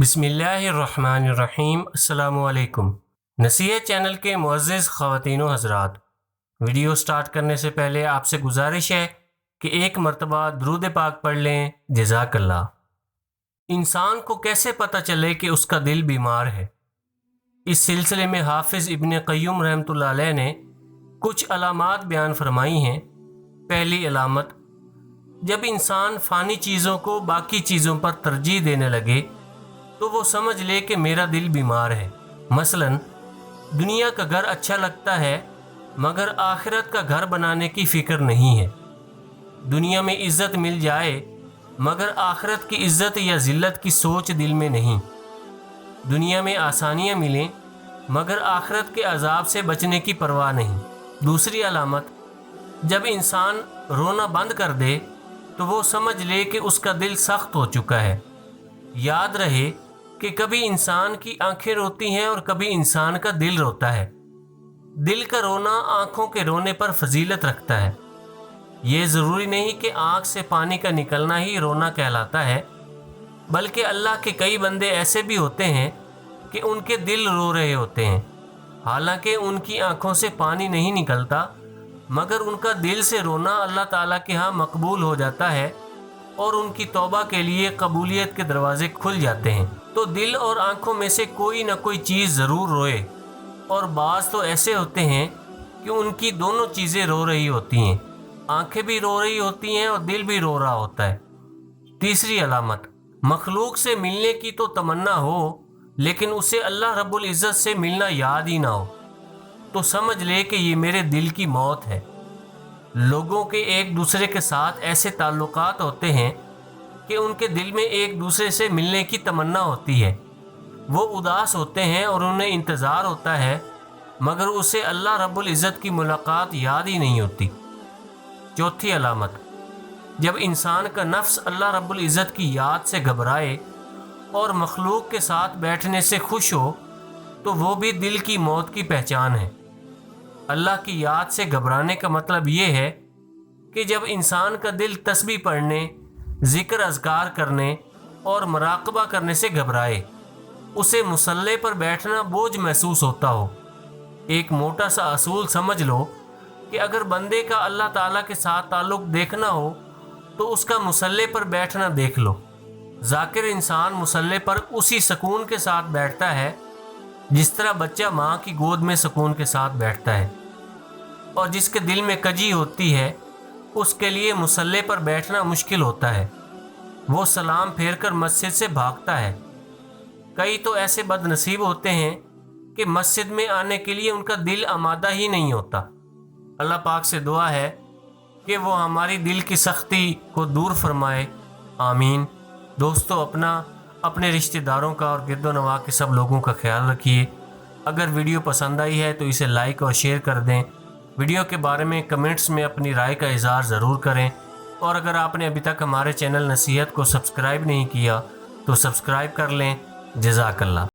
बिस्मिल्लाहिर्रहमानिर्रहीम। अस्सलाम वालेकुम। नसीहत चैनल के मुअज़्ज़िज़ ख़वातीन व हज़रात, वीडियो स्टार्ट करने से पहले आपसे गुजारिश है कि एक मरतबा दुरूद पाक पढ़ लें। जज़ाकल्लाह। इंसान को कैसे पता चले कि उसका दिल बीमार है? इस सिलसिले में हाफिज़ इब्न क़य्युम रहमतुल्लाह अलैह ने कुछ अलामात बयान फरमाई हैं। पहली अलामत, जब इंसान फ़ानी चीज़ों को बाकी चीज़ों पर तरजीह देने लगे तो वो समझ ले कि मेरा दिल बीमार है। मसलन, दुनिया का घर अच्छा लगता है मगर आखिरत का घर बनाने की फ़िक्र नहीं है। दुनिया में इज़्ज़त मिल जाए मगर आखिरत की इज़्ज़त या ज़िल्लत की सोच दिल में नहीं। दुनिया में आसानियाँ मिलें मगर आखिरत के अज़ाब से बचने की परवाह नहीं। दूसरी अलामत, जब इंसान रोना बंद कर दे तो वो समझ ले कि उसका दिल सख्त हो चुका है। याद रहे कि कभी इंसान की आंखें रोती हैं और कभी इंसान का दिल रोता है। दिल का रोना आंखों के रोने पर फजीलत रखता है। ये ज़रूरी नहीं कि आंख से पानी का निकलना ही रोना कहलाता है, बल्कि अल्लाह के कई बंदे ऐसे भी होते हैं कि उनके दिल रो रहे होते हैं, हालांकि उनकी आंखों से पानी नहीं निकलता, मगर उनका दिल से रोना अल्लाह ताला के यहाँ मकबूल हो जाता है और उनकी तौबा के लिए कबूलियत के दरवाजे खुल जाते हैं। तो दिल और आंखों में से कोई ना कोई चीज़ ज़रूर रोए, और बाज़ तो ऐसे होते हैं कि उनकी दोनों चीज़ें रो रही होती हैं, आंखें भी रो रही होती हैं और दिल भी रो रहा होता है। तीसरी अलामत, मखलूक से मिलने की तो तमन्ना हो लेकिन उसे अल्लाह रब्बुल इज़्ज़त से मिलना याद ही ना हो तो समझ ले कि ये मेरे दिल की मौत है। लोगों के एक दूसरे के साथ ऐसे ताल्लुकात होते हैं कि उनके दिल में एक दूसरे से मिलने की तमन्ना होती है। वो उदास होते हैं और उन्हें इंतज़ार होता है, मगर उसे अल्लाह रब्बुल इज़्ज़त की मुलाकात याद ही नहीं होती। चौथी अलामत, जब इंसान का नफ्स अल्लाह रब्बुल इज़्ज़त की याद से घबराए और मखलूक के साथ बैठने से खुश हो तो वो भी दिल की मौत की पहचान है। अल्लाह की याद से घबराने का मतलब ये है कि जब इंसान का दिल तस्बीह पढ़ने, ज़िक्र अज़कार करने और मुराक़बा करने से घबराए, उसे मुसल्ले पर बैठना बोझ महसूस होता हो। एक मोटा सा असूल समझ लो कि अगर बंदे का अल्लाह ताला के साथ ताल्लुक़ देखना हो तो उसका मुसल्ले पर बैठना देख लो। ज़ाकिर इंसान मुसल्ले पर उसी सुकून के साथ बैठता है जिस तरह बच्चा माँ की गोद में सुकून के साथ बैठता है, और जिसके दिल में कजी होती है उसके लिए मुसल्ले पर बैठना मुश्किल होता है। वो सलाम फेर कर मस्जिद से भागता है। कई तो ऐसे बदनसीब होते हैं कि मस्जिद में आने के लिए उनका दिल आमादा ही नहीं होता। अल्लाह पाक से दुआ है कि वो हमारी दिल की सख्ती को दूर फरमाए। आमीन। दोस्तों, अपने रिश्तेदारों का और गिरदोनवा के सब लोगों का ख्याल रखिए। अगर वीडियो पसंद आई है तो इसे लाइक और शेयर कर दें। वीडियो के बारे में कमेंट्स में अपनी राय का इज़हार ज़रूर करें, और अगर आपने अभी तक हमारे चैनल नसीहत को सब्सक्राइब नहीं किया तो सब्सक्राइब कर लें। जज़ाकल्लाह।